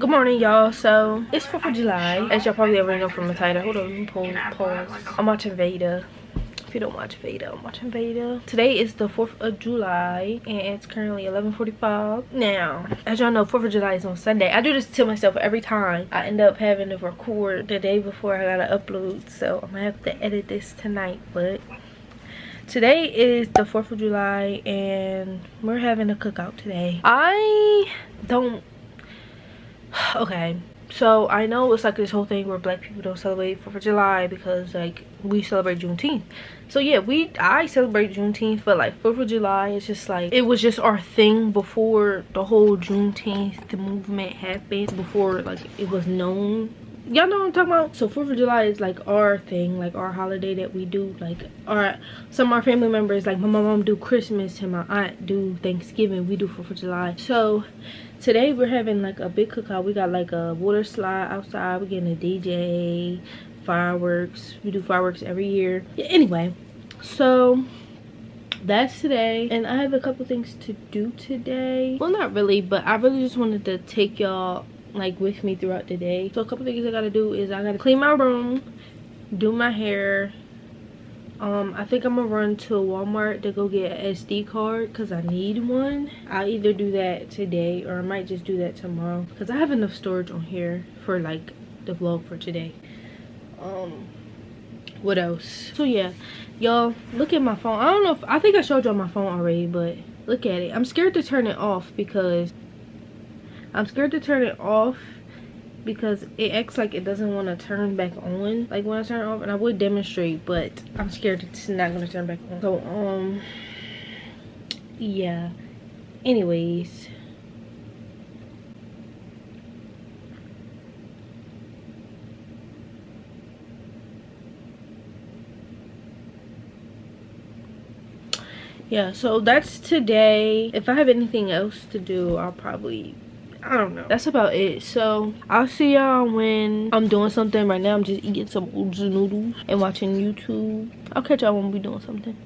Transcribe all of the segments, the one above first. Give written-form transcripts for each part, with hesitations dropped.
Good morning, y'all. So it's 4th of July, as y'all probably already know from the title. Hold on, let me pause. I'm watching Veda. If you don't watch Veda, I'm watching Veda. Today is the 4th of July and it's currently 11:45. Now, as y'all know, 4th of July is on Sunday. I do this to myself every time. I end up having to record the day before I gotta upload, so I'm gonna have to edit this tonight. But today is the 4th of July and we're having a cookout today. Okay, so I know it's like this whole thing where black people don't celebrate 4th of July because like we celebrate Juneteenth. So yeah, I celebrate Juneteenth, but like 4th of July is just like, it was just our thing before the whole Juneteenth movement happened, before like it was known. Y'all know what I'm talking about? So 4th of July is like our thing, like our holiday that we do. Like some of our family members, like my mom do Christmas and my aunt do Thanksgiving. We do 4th of July. So today we're having like a big cookout. We got like a water slide outside. We're getting a DJ, fireworks. We do fireworks every year. Yeah, anyway, so that's today, and I have a couple things to do today. Well, not really, but I really just wanted to take y'all like with me throughout the day. So a couple things I gotta do is I gotta clean my room, do my hair. I think I'm gonna run to Walmart to go get an SD card because I need one. I'll either do that today or I might just do that tomorrow because I have enough storage on here for like the vlog for today. What else? So yeah, y'all, look at my phone. I don't know if I think I showed y'all my phone already, but look at it. I'm scared to turn it off because it acts like it doesn't want to turn back on like when I turn it off, and I would demonstrate, but I'm scared it's not going to turn back on. So yeah, anyways, yeah, so that's today. If I have anything else to do, I'll probably, I don't know. That's about it. So I'll see y'all when I'm doing something. Right now I'm just eating some noodles and watching YouTube. I'll catch y'all when we're doing something.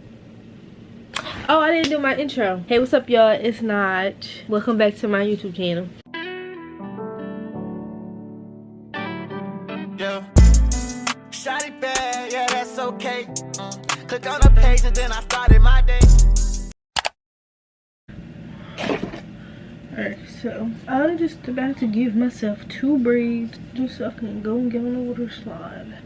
Oh, I didn't do my intro. Hey, what's up, y'all? It's Najj. Welcome back to my YouTube channel. Yeah. Shawty bad, yeah, that's okay. Click on the page and then I started my day. Alright, so I'm just about to give myself 2 braids just so I can go and get on the water slide.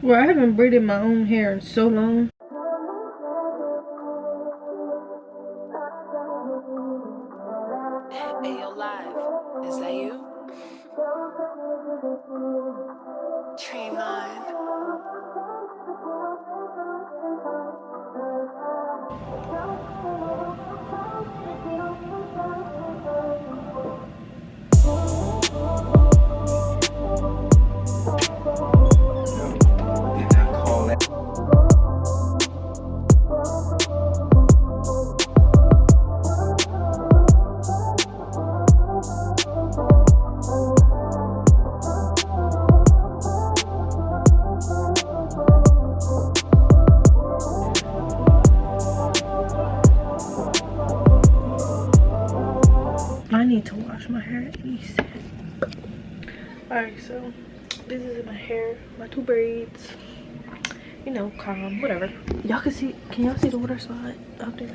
Well, I haven't braided my own hair in so long. Hey, yo, live. Is that you? Train line. I need to wash my hair at least. Alright, so this is my hair, my 2 braids. You know, calm, whatever. Y'all can see, can y'all see the water slide out there?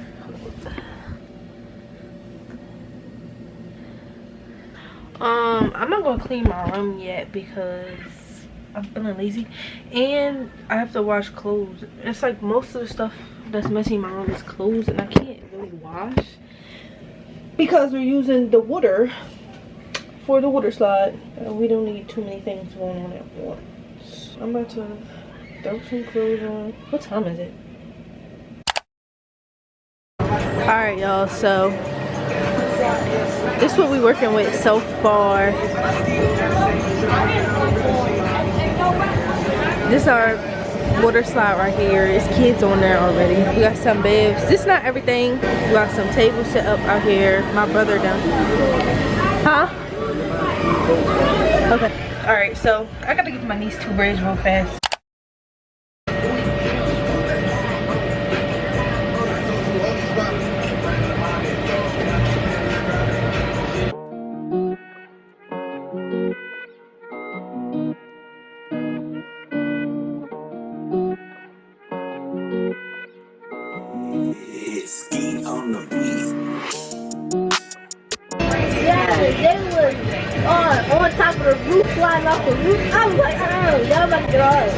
I'm not gonna clean my room yet because I'm feeling lazy and I have to wash clothes. It's like most of the stuff that's messy in my room is clothes and I can't really wash because we're using the water for the water slide. We don't need too many things going on at once. I'm about to throw some clothes on. What time is it? Alright, y'all, so this is what we're working with so far. This is our water slide right here. It's kids on there already. We got some bibs. This is not everything. We got some tables set up out here. My brother done. Huh? Okay. Alright, so I gotta give my niece 2 braids real fast. they was on top of the roof, flying off the roof. I was like, oh, y'all about to get off.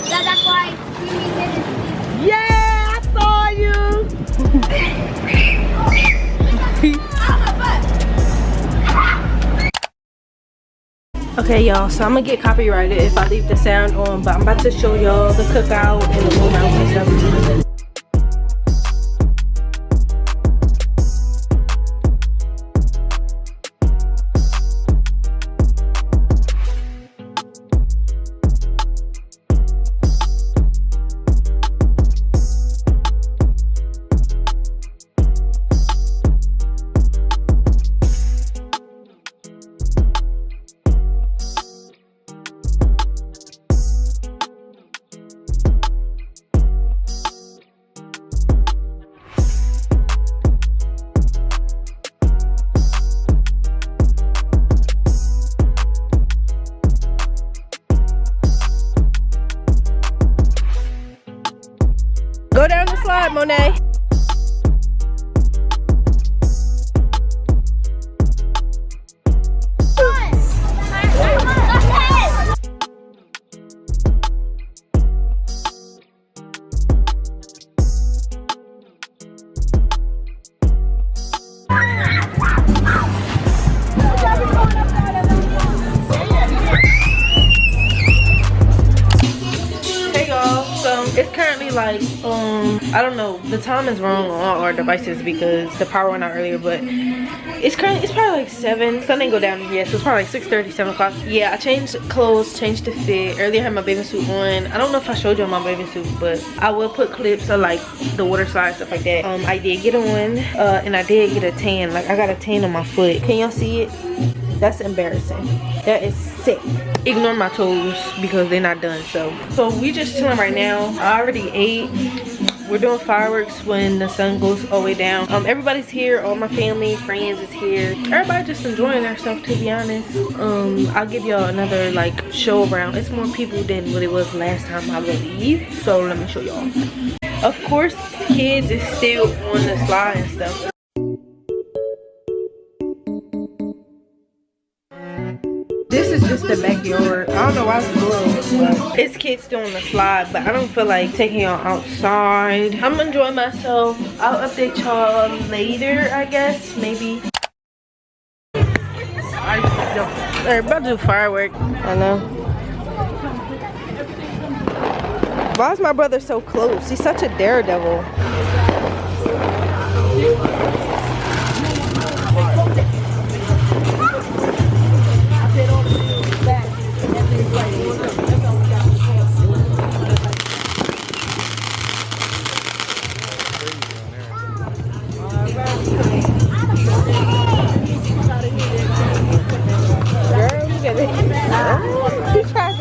That's why he did it. Yeah, I saw you. Okay, y'all, so I'm gonna get copyrighted if I leave the sound on, but I'm about to show y'all the cookout and the moon mountain stuff. Go down the slide, Monet. It's currently like I don't know, the time is wrong on all our devices because the power went out earlier, but it's probably like 7. Sun didn't go down yet, so it's probably like 6:30, 7 o'clock. Yeah, I changed clothes, changed the fit. Earlier I had my bathing suit on. I don't know if I showed you my bathing suit, but I will put clips of like the water slide, stuff like that. I did get on and I did get a tan. Like I got a tan on my foot. Can y'all see it? That's embarrassing. That is sick. Ignore my toes because they're not done. So we just chilling right now. I already ate. We're doing fireworks when the sun goes all the way down. Everybody's here. All my family, friends is here. Everybody just enjoying their stuff, to be honest. I'll give y'all another like show around. It's more people than what it was last time, I believe. So let me show y'all. Of course, kids is still on the slide and stuff. This is just the backyard. I don't know why it's blue, but it's kids still on the slide, but I don't feel like taking y'all outside. I'm enjoying myself. I'll update y'all later, I guess, maybe. They're about to do fireworks. I know. Why is my brother so close? He's such a daredevil.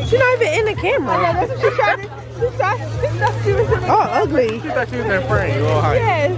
She's not even in the camera. Yeah, that's what she tried to. She thought she was in the oh, ugly. She thought she was in frame. You all high. Yes.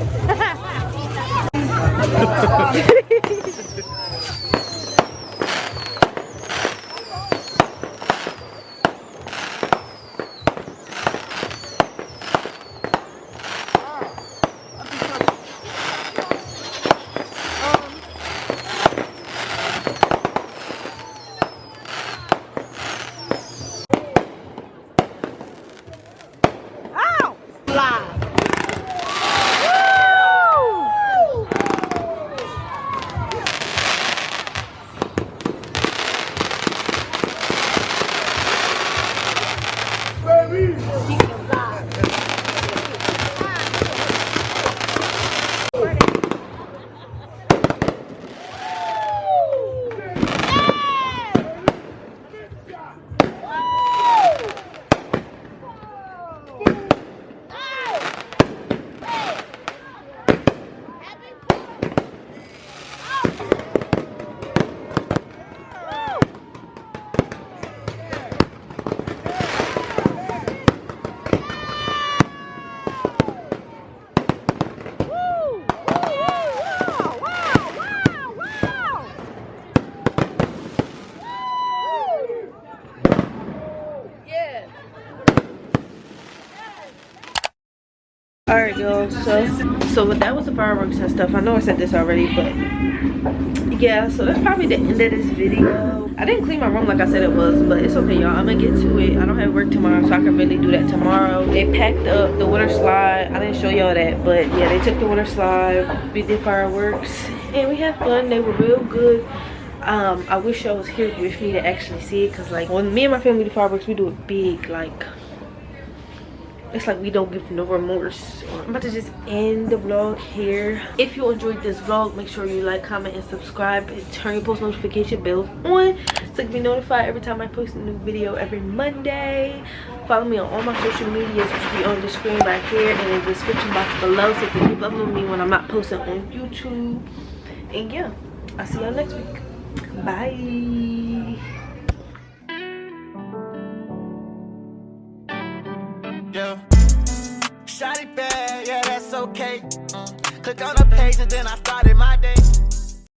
Alright, y'all, so that was the fireworks and stuff. I know I said this already, but yeah, so that's probably the end of this video. I didn't clean my room like I said it was, but it's okay, y'all. I'm gonna get to it. I don't have work tomorrow, so I can really do that tomorrow. They packed up the water slide. I didn't show y'all that, but yeah, they took the water slide. We did fireworks and we had fun. They were real good. I wish y'all was here with me to actually see it, because like when me and my family do fireworks, we do it big. Like, it's like we don't give no remorse. I'm about to just end the vlog here. If you enjoyed this vlog, make sure you like, comment, and subscribe, and turn your post notification bells on so you can be notified every time I post a new video every Monday. Follow me on all my social medias, which will be on the screen right here and in the description box below, so you can keep up with me when I'm not posting on YouTube. And yeah, I'll see y'all next week. Bye. Yeah. Shawty bad, yeah, that's okay. Click on the page and then I started my day.